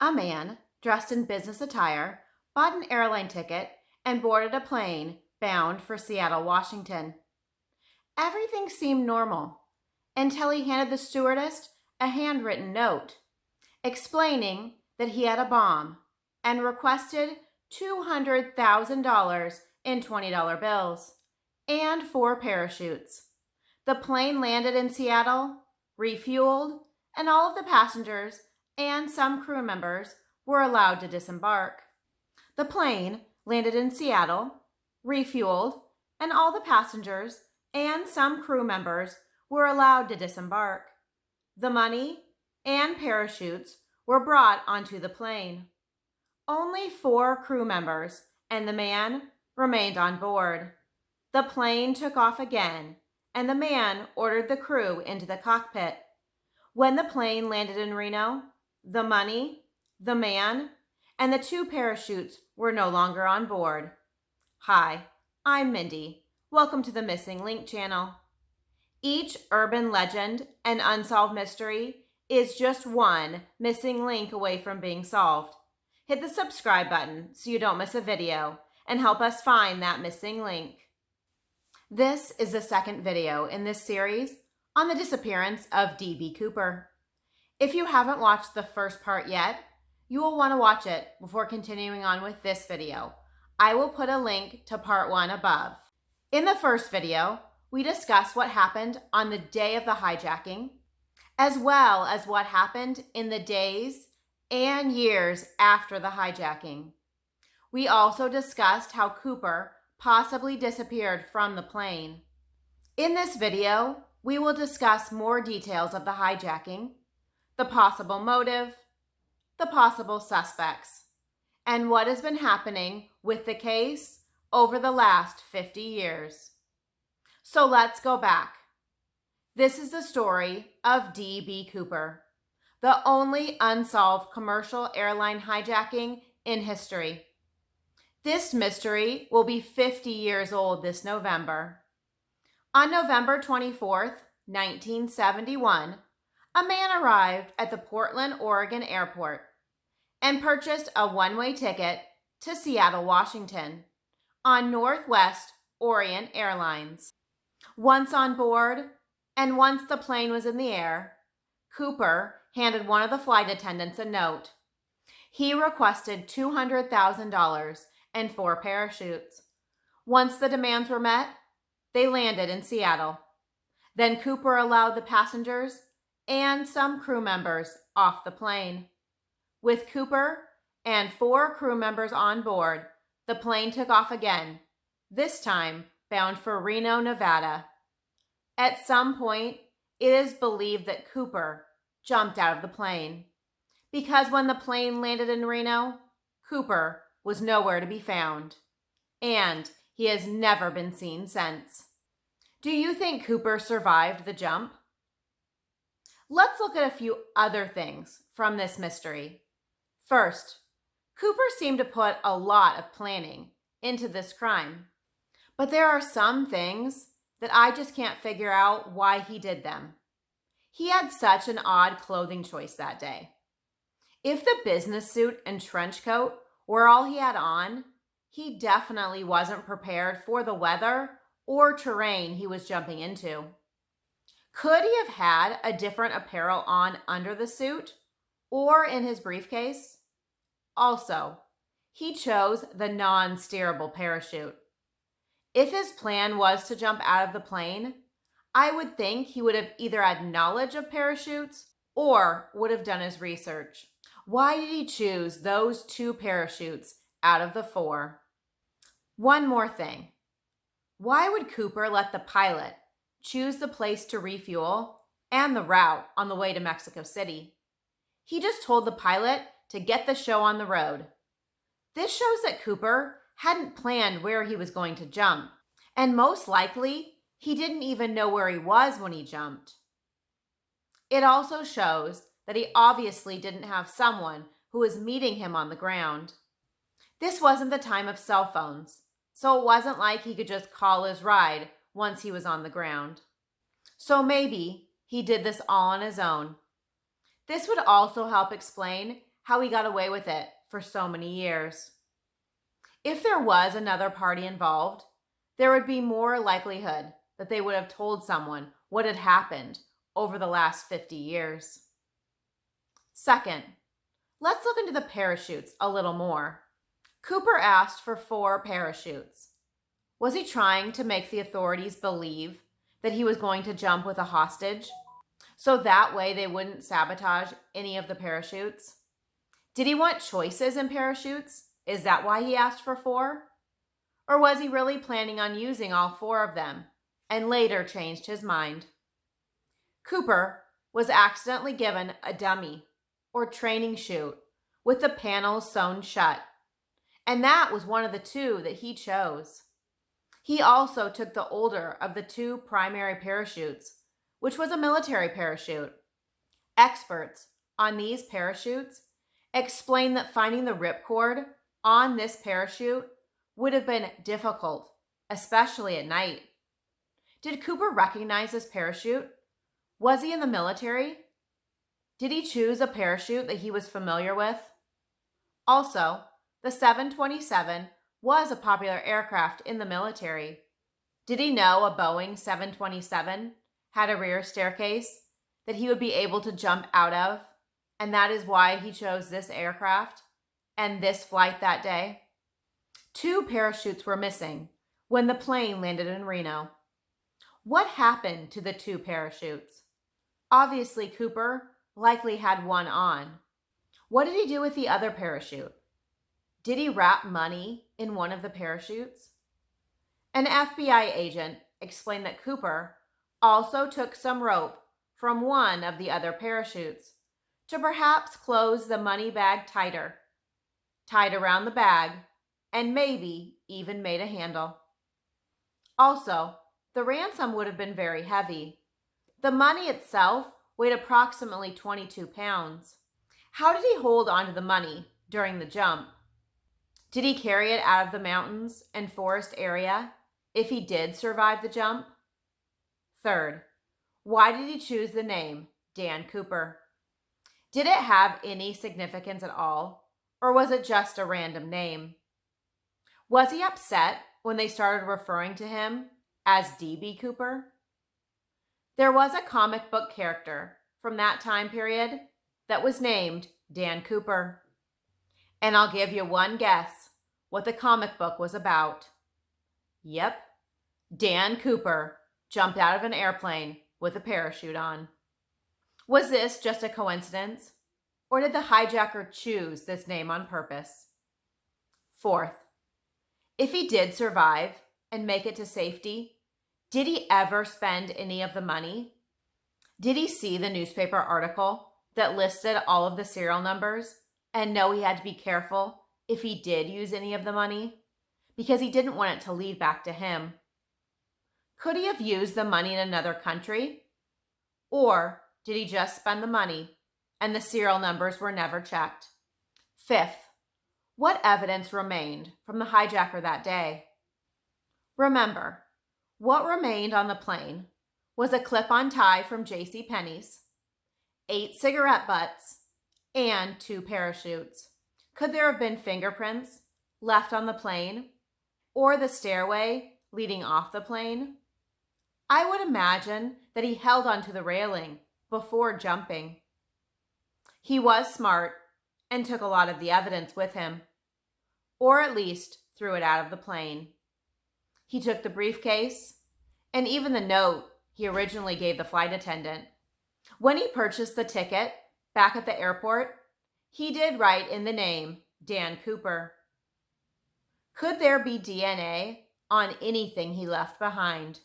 A man, dressed in business attire, bought an airline ticket and boarded a plane bound for Seattle, Washington. Everything seemed normal until he handed the stewardess a handwritten note explaining that he had a bomb and requested $200,000 in $20 bills and 4 parachutes. The plane landed in Seattle, refueled, and all of the passengers and some crew members were allowed to disembark. The plane landed in Seattle, refueled, and all the passengers and some crew members were allowed to disembark. The money and parachutes were brought onto the plane. Only 4 crew members and the man remained on board. The plane took off again, and the man ordered the crew into the cockpit. When the plane landed in Reno, the money, the man, and the 2 parachutes were no longer on board. Hi, I'm Mindy. Welcome to the Missing Link channel. Each urban legend and unsolved mystery is just one missing link away from being solved. Hit the subscribe button so you don't miss a video and help us find that missing link. This is the second video in this series on the disappearance of D.B. Cooper. If you haven't watched the first part yet, you will want to watch it before continuing on with this video. I will put a link to part 1 above. In the first video, we discussed what happened on the day of the hijacking, as well as what happened in the days and years after the hijacking. We also discussed how Cooper possibly disappeared from the plane. In this video, we will discuss more details of the hijacking, the possible motive, the possible suspects, and what has been happening with the case over the last 50 years. So let's go back. This is the story of D.B. Cooper, the only unsolved commercial airline hijacking in history. This mystery will be 50 years old this November. On November 24th, 1971, a man arrived at the Portland, Oregon airport and purchased a one-way ticket to Seattle, Washington on Northwest Orient Airlines. Once on board, and once the plane was in the air, Cooper handed one of the flight attendants a note. He requested $200,000 and 4 parachutes. Once the demands were met, they landed in Seattle. Then Cooper allowed the passengers and some crew members off the plane. With Cooper and 4 crew members on board, the plane took off again, this time bound for Reno, Nevada. At some point, it is believed that Cooper jumped out of the plane, because when the plane landed in Reno, Cooper was nowhere to be found, and he has never been seen since. Do you think Cooper survived the jump? Let's look at a few other things from this mystery. First, Cooper seemed to put a lot of planning into this crime, but there are some things that I just can't figure out why he did them. He had such an odd clothing choice that day. If the business suit and trench coat were all he had on, he definitely wasn't prepared for the weather or terrain he was jumping into. Could he have had a different apparel on under the suit or in his briefcase? Also, he chose the non-steerable parachute. If his plan was to jump out of the plane, I would think he would have either had knowledge of parachutes or would have done his research. Why did he choose those 2 parachutes out of the 4? One more thing. Why would Cooper let the pilot choose the place to refuel and the route on the way to Mexico City? He just told the pilot to get the show on the road. This shows that Cooper hadn't planned where he was going to jump, and most likely, he didn't even know where he was when he jumped. It also shows that he obviously didn't have someone who was meeting him on the ground. This wasn't the time of cell phones, so it wasn't like he could just call his ride once he was on the ground. So maybe he did this all on his own. This would also help explain how he got away with it for so many years. If there was another party involved, there would be more likelihood that they would have told someone what had happened over the last 50 years. Second, let's look into the parachutes a little more. Cooper asked for 4 parachutes. Was he trying to make the authorities believe that he was going to jump with a hostage, so that way they wouldn't sabotage any of the parachutes? Did he want choices in parachutes? Is that why he asked for 4? Or was he really planning on using all 4 of them and later changed his mind? Cooper was accidentally given a dummy or training chute with the panels sewn shut, and that was one of the 2 that he chose. He also took the older of the 2 primary parachutes, which was a military parachute. Experts on these parachutes explain that finding the ripcord on this parachute would have been difficult, especially at night. Did Cooper recognize this parachute? Was he in the military? Did he choose a parachute that he was familiar with? Also, the 727 was a popular aircraft in the military. Did he know a Boeing 727 had a rear staircase that he would be able to jump out of, and that is why he chose this aircraft and this flight that day? 2 parachutes were missing when the plane landed in Reno. What happened to the 2 parachutes? Obviously, Cooper likely had one on. What did he do with the other parachute? Did he wrap money in one of the parachutes? An FBI agent explained that Cooper also took some rope from one of the other parachutes to perhaps close the money bag tighter, tied around the bag, and maybe even made a handle. Also, the ransom would have been very heavy. The money itself weighed approximately 22 pounds. How did he hold onto the money during the jump? Did he carry it out of the mountains and forest area if he did survive the jump? Third, why did he choose the name Dan Cooper? Did it have any significance at all, or was it just a random name? Was he upset when they started referring to him as D.B. Cooper? There was a comic book character from that time period that was named Dan Cooper. And I'll give you one guess what the comic book was about. Yep, Dan Cooper jumped out of an airplane with a parachute on. Was this just a coincidence, or did the hijacker choose this name on purpose? Fourth, if he did survive and make it to safety, did he ever spend any of the money? Did he see the newspaper article that listed all of the serial numbers and know he had to be careful if he did use any of the money, because he didn't want it to lead back to him? Could he have used the money in another country? Or did he just spend the money and the serial numbers were never checked? Fifth, what evidence remained from the hijacker that day? Remember, what remained on the plane was a clip-on tie from JCPenney's, 8 cigarette butts, and 2 parachutes. Could there have been fingerprints left on the plane or the stairway leading off the plane? I would imagine that he held onto the railing before jumping. He was smart and took a lot of the evidence with him, or at least threw it out of the plane. He took the briefcase and even the note he originally gave the flight attendant. When he purchased the ticket back at the airport, he did write in the name Dan Cooper. Could there be DNA on anything he left behind?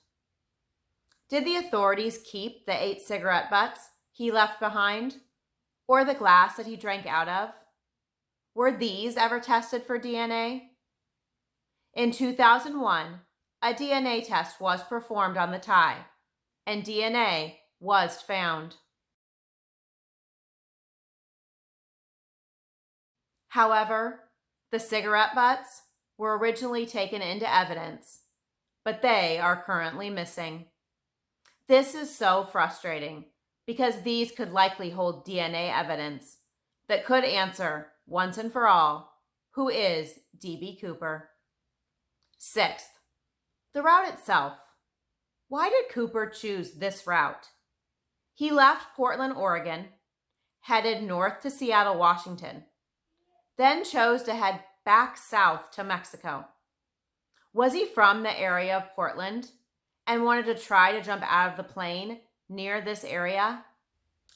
Did the authorities keep the 8 cigarette butts he left behind, or the glass that he drank out of? Were these ever tested for DNA? In 2001, a DNA test was performed on the tie, and DNA was found. However, the cigarette butts were originally taken into evidence, but they are currently missing. This is so frustrating because these could likely hold DNA evidence that could answer once and for all who is D.B. Cooper. Sixth, the route itself. Why did Cooper choose this route? He left Portland, Oregon, headed north to Seattle, Washington, then chose to head back south to Mexico. Was he from the area of Portland and wanted to try to jump out of the plane near this area?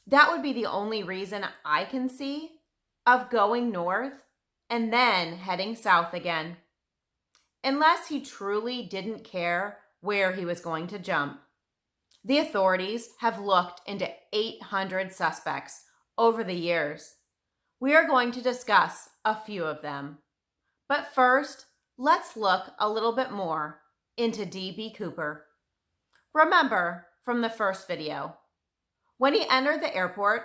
That would be the only reason I can see of going north and then heading south again. Unless he truly didn't care where he was going to jump. The authorities have looked into 800 suspects over the years. We are going to discuss a few of them. But first, let's look a little bit more into D.B. Cooper. Remember from the first video, when he entered the airport,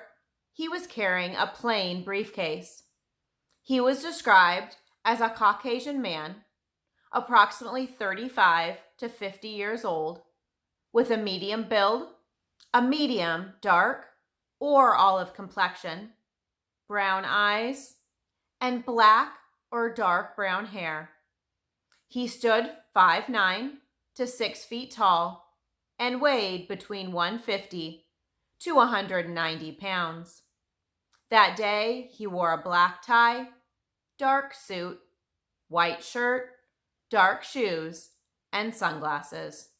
he was carrying a plain briefcase. He was described as a Caucasian man, approximately 35 to 50 years old, with a medium build, a medium dark or olive complexion, brown eyes, and black or dark brown hair. He stood 5'9" to 6 feet tall and weighed between 150 to 190 pounds. That day, he wore a black tie, dark suit, white shirt, dark shoes, and sunglasses.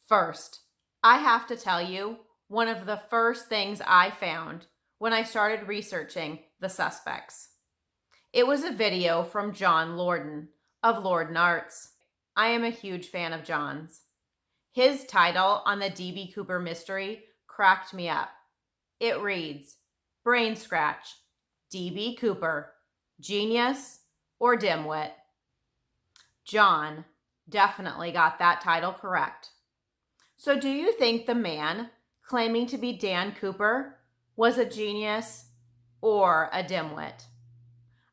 First, I have to tell you one of the first things I found when I started researching the suspects. It was a video from John Lorden of Lorden Arts. I am a huge fan of John's. His title on the D.B. Cooper mystery cracked me up. It reads, Brain Scratch, D.B. Cooper, Genius or Dimwit? John definitely got that title correct. So do you think the man claiming to be Dan Cooper was a genius or a dimwit?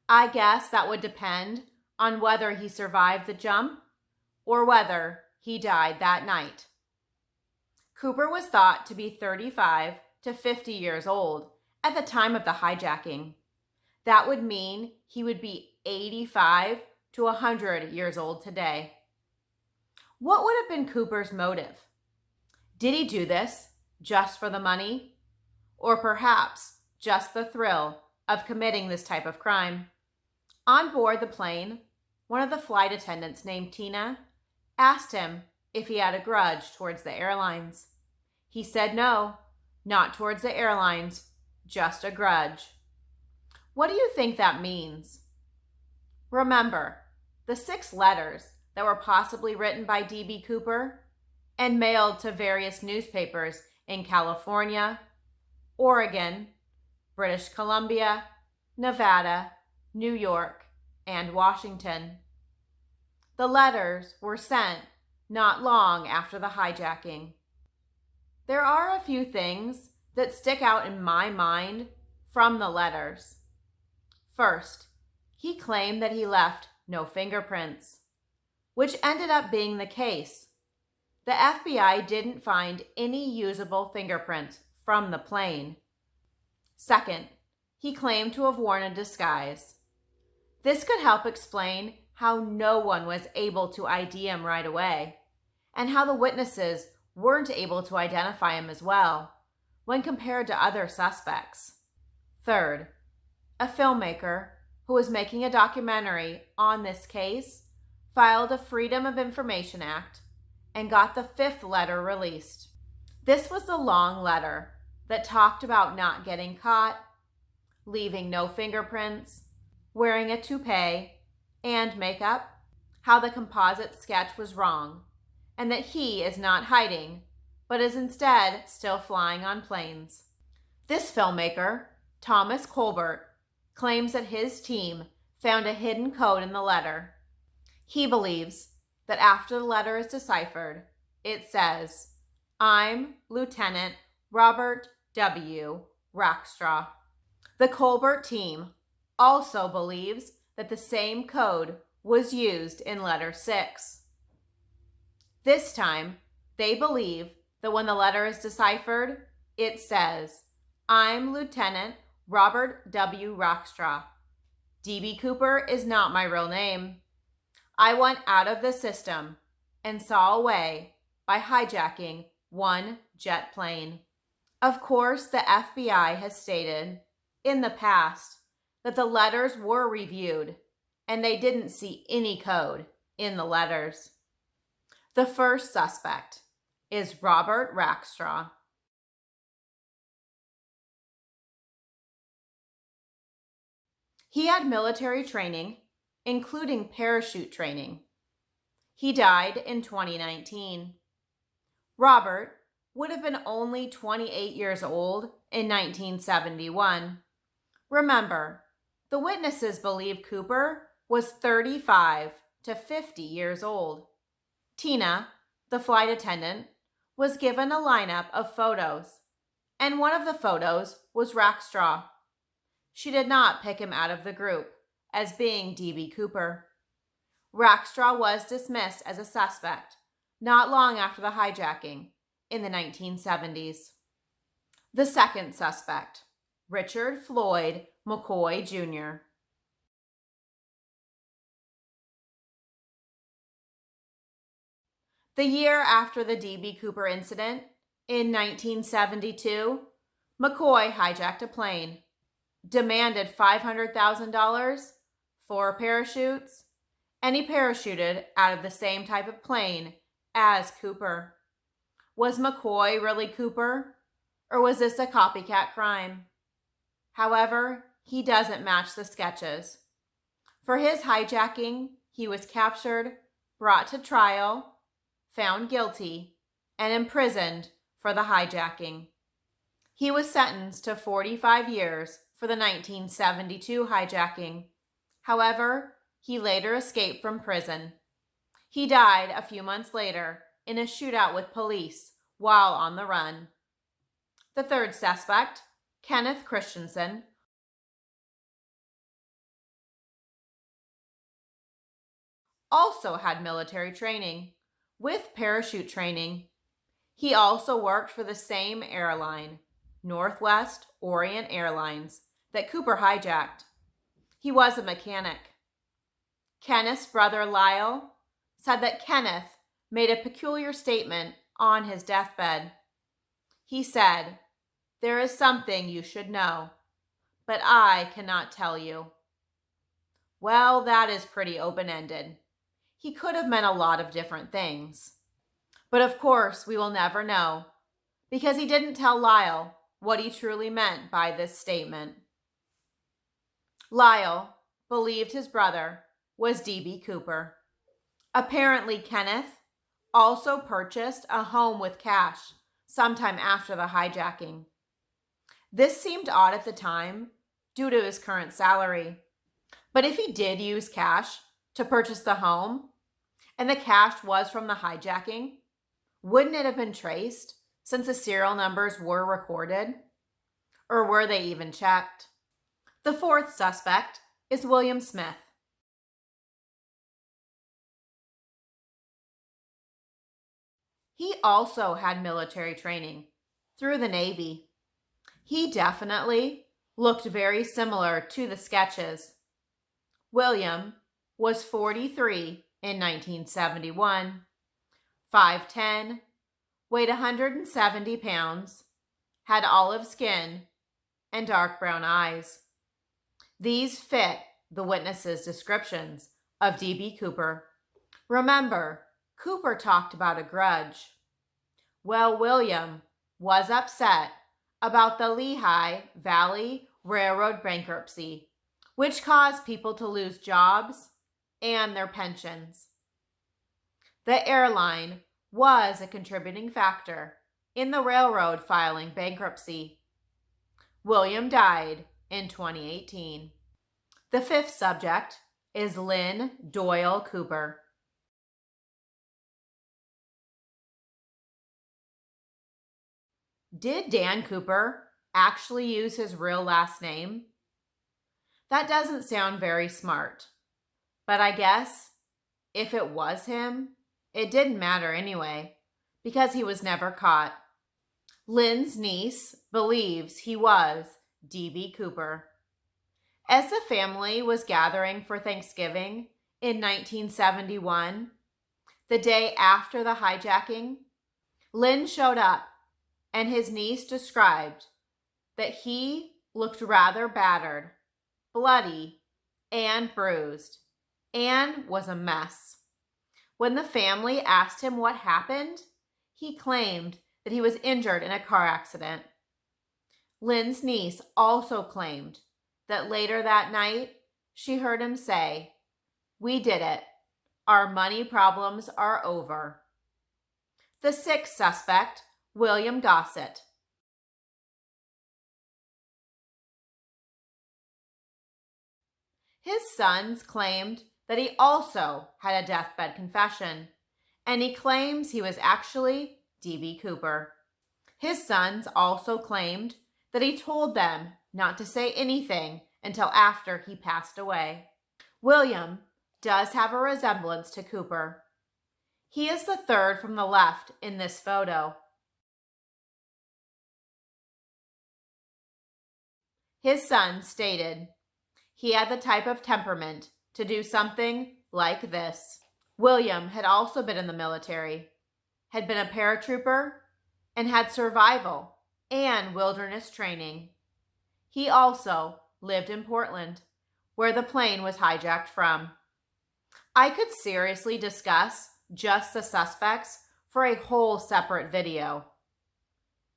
I guess that would depend on whether he survived the jump or whether he died that night. Cooper was thought to be 35 to 50 years old at the time of the hijacking. That would mean he would be 85 to 100 years old today. What would have been Cooper's motive? Did he do this just for the money? Or perhaps just the thrill of committing this type of crime? On board the plane, one of the flight attendants named Tina asked him if he had a grudge towards the airlines. He said no, not towards the airlines, just a grudge. What do you think that means? Remember, the 6 letters that were possibly written by D.B. Cooper and mailed to various newspapers in California, Oregon, British Columbia, Nevada, New York, and Washington. The letters were sent not long after the hijacking. There are a few things that stick out in my mind from the letters. First, he claimed that he left no fingerprints, which ended up being the case. The FBI didn't find any usable fingerprints from the plane. Second, he claimed to have worn a disguise. This could help explain how no one was able to ID him right away, and how the witnesses weren't able to identify him as well when compared to other suspects. Third, a filmmaker who was making a documentary on this case filed a Freedom of Information Act and got the 5th letter released. This was the long letter that talked about not getting caught, leaving no fingerprints, wearing a toupee and makeup, how the composite sketch was wrong, and that he is not hiding, but is instead still flying on planes. This filmmaker, Thomas Colbert, claims that his team found a hidden code in the letter. He believes that after the letter is deciphered, it says, "I'm Lieutenant Robert W. Rackstraw." The Colbert team also believes that the same code was used in letter 6. This time, they believe that when the letter is deciphered, it says, "I'm Lieutenant Robert W. Rockstraw. D.B. Cooper is not my real name. I went out of the system and saw a way by hijacking one jet plane." Of course, the FBI has stated in the past that the letters were reviewed and they didn't see any code in the letters. The first suspect is Robert Rackstraw. He had military training, including parachute training. He died in 2019. Robert would have been only 28 years old in 1971. Remember, the witnesses believe Cooper was 35 to 50 years old. Tina, the flight attendant, was given a lineup of photos, and one of the photos was Rackstraw. She did not pick him out of the group as being D.B. Cooper. Rackstraw was dismissed as a suspect not long after the hijacking in the 1970s. The second suspect, Richard Floyd McCoy Jr. The year after the D.B. Cooper incident, in 1972, McCoy hijacked a plane, demanded $500,000 for parachutes, and he parachuted out of the same type of plane as Cooper. Was McCoy really Cooper, or was this a copycat crime? However, he doesn't match the sketches. For his hijacking, he was captured, brought to trial, found guilty, and imprisoned for the hijacking. He was sentenced to 45 years for the 1972 hijacking. However, he later escaped from prison. He died a few months later in a shootout with police while on the run. The third suspect, Kenneth Christensen, also had military training with parachute training. He also worked for the same airline, Northwest Orient Airlines, that Cooper hijacked. He was a mechanic. Kenneth's brother Lyle said that Kenneth made a peculiar statement on his deathbed. He said, "There is something you should know, but I cannot tell you." Well, that is pretty open-ended. He could have meant a lot of different things. But of course, we will never know, because he didn't tell Lyle what he truly meant by this statement. Lyle believed his brother was D.B. Cooper. Apparently, Kenneth also purchased a home with cash sometime after the hijacking. This seemed odd at the time due to his current salary. But if he did use cash to purchase the home, and the cash was from the hijacking, wouldn't it have been traced since the serial numbers were recorded? Or were they even checked? The fourth suspect is William Smith. He also had military training through the Navy. He definitely looked very similar to the sketches. William was 43 in 1971, 5'10", weighed 170 pounds, had olive skin, and dark brown eyes. These fit the witnesses' descriptions of D.B. Cooper. Remember, Cooper talked about a grudge. Well, William was upset about the Lehigh Valley Railroad bankruptcy, which caused people to lose jobs and their pensions. The airline was a contributing factor in the railroad filing bankruptcy. William died in 2018. The fifth subject is Lynn Doyle Cooper. Did Dan Cooper actually use his real last name? That doesn't sound very smart, but I guess if it was him, It didn't matter anyway, because he was never caught. Lynn's niece believes he was D.B. Cooper. As the family was gathering for Thanksgiving in 1971, the day after the hijacking, Lynn showed up, and his niece described that he looked rather battered, bloody, and bruised, and was a mess. When the family asked him what happened, he claimed that he was injured in a car accident. Lynn's niece also claimed that later that night, she heard him say, "We did it. Our money problems are over." The sixth suspect, William Gossett. His sons claimed that he also had a deathbed confession, and he claims he was actually D.B. Cooper. His sons also claimed that he told them not to say anything until after he passed away. William does have a resemblance to Cooper. He is the third from the left in this photo. His son stated he had the type of temperament to do something like this. William had also been in the military, had been a paratrooper, and had survival and wilderness training. He also lived in Portland, where the plane was hijacked from. I could seriously discuss just the suspects for a whole separate video,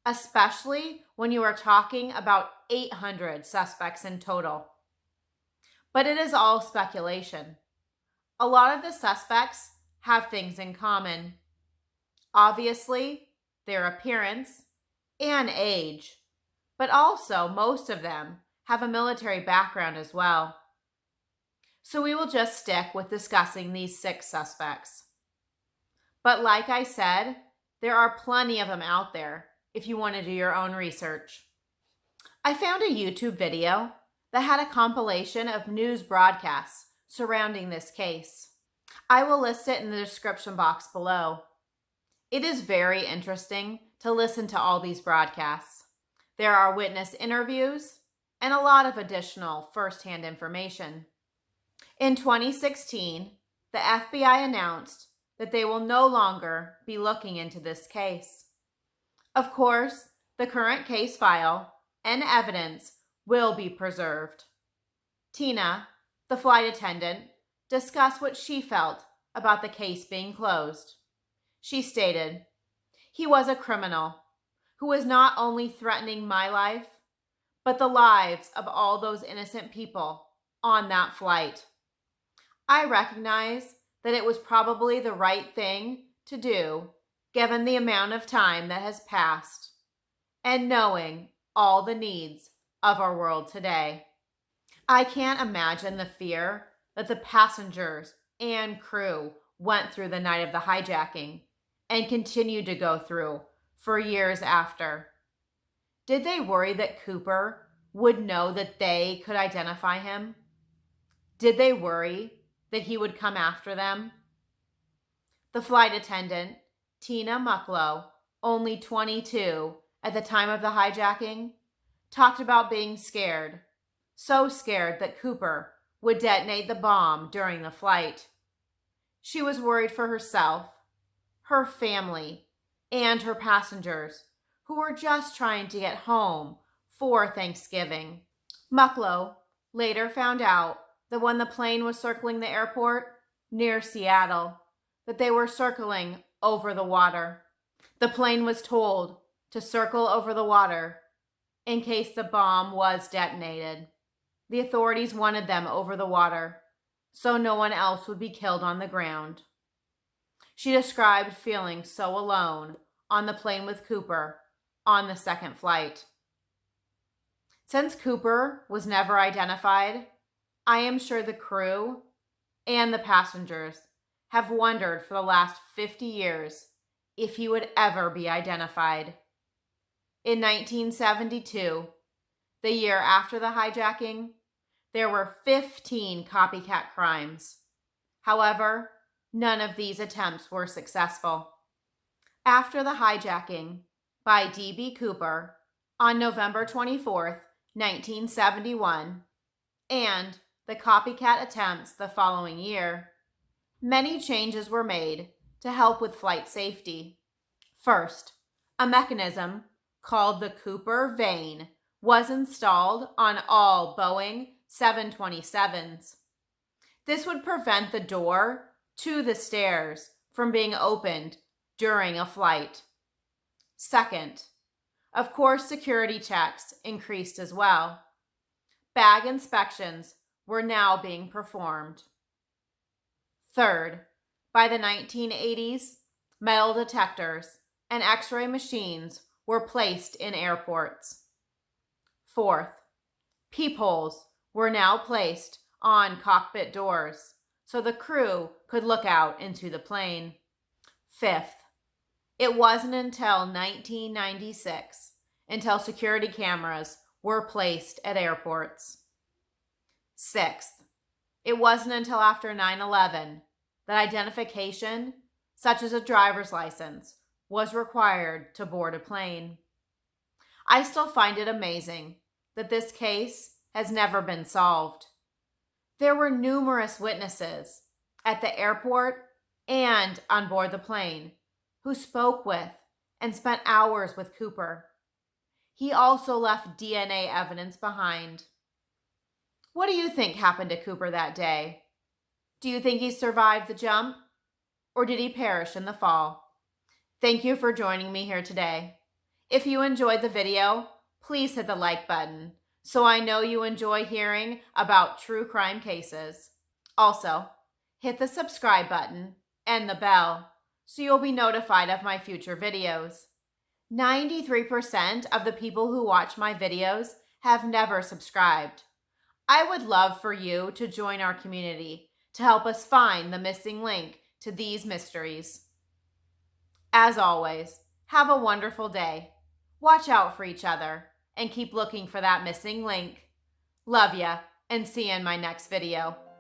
especially when you are talking about 800 suspects in total. But it is all speculation. A lot of the suspects have things in common. Obviously, their appearance and age, but also most of them have a military background as well. So we will just stick with discussing these 6 suspects. But like I said, there are plenty of them out there if you want to do your own research. I found a YouTube video that had a compilation of news broadcasts surrounding this case. I will list it in the description box below. It is very interesting to listen to all these broadcasts. There are witness interviews and a lot of additional first-hand information. In 2016, the FBI announced that they will no longer be looking into this case. Of course, the current case file and evidence will be preserved. Tina, the flight attendant, discussed what she felt about the case being closed. She stated, "He was a criminal who was not only threatening my life, but the lives of all those innocent people on that flight. I recognize that it was probably the right thing to do given the amount of time that has passed and knowing all the needs of our world today. I can't imagine the fear that the passengers and crew went through the night of the hijacking and continued to go through for years after. Did they worry that Cooper would know that they could identify him? Did they worry that he would come after them?" The flight attendant, Tina Mucklow, only 22 at the time of the hijacking, talked about being scared, so scared that Cooper would detonate the bomb during the flight. She was worried for herself, her family, and her passengers who were just trying to get home for Thanksgiving. Mucklow later found out that when the plane was circling the airport near Seattle, that they were circling over the water. The plane was told to circle over the water in case the bomb was detonated. The authorities wanted them over the water so no one else would be killed on the ground. She described feeling so alone on the plane with Cooper on the second flight. Since Cooper was never identified, I am sure the crew and the passengers have wondered for the last 50 years if he would ever be identified. In 1972, the year after the hijacking, there were 15 copycat crimes. However, None of these attempts were successful. After the hijacking by D.B. Cooper on November 24th, 1971, and the copycat attempts the following year, many changes were made to help with flight safety. First, a mechanism called the Cooper vane was installed on all Boeing 727s. This would prevent the door to the stairs from being opened during a flight. Second, of course, security checks increased as well. Bag inspections were now being performed. Third, by the 1980s, metal detectors and X-ray machines were placed in airports. Fourth, peepholes were now placed on cockpit doors so the crew could look out into the plane. Fifth, it wasn't until 1996 until security cameras were placed at airports. Sixth, it wasn't until after 9/11 that identification, such as a driver's license, was required to board a plane. I still find it amazing that this case has never been solved. There were numerous witnesses at the airport and on board the plane who spoke with and spent hours with Cooper. He also left DNA evidence behind. What do you think happened to Cooper that day? Do you think he survived the jump, or did he perish in the fall? Thank you for joining me here today. If you enjoyed the video, please hit the like button so I know you enjoy hearing about true crime cases. Also, hit the subscribe button and the bell so you'll be notified of my future videos. 93% of the people who watch my videos have never subscribed. I would love for you to join our community to help us find the missing link to these mysteries. As always, have a wonderful day. Watch out for each other and keep looking for that missing link. Love ya, and see you in my next video.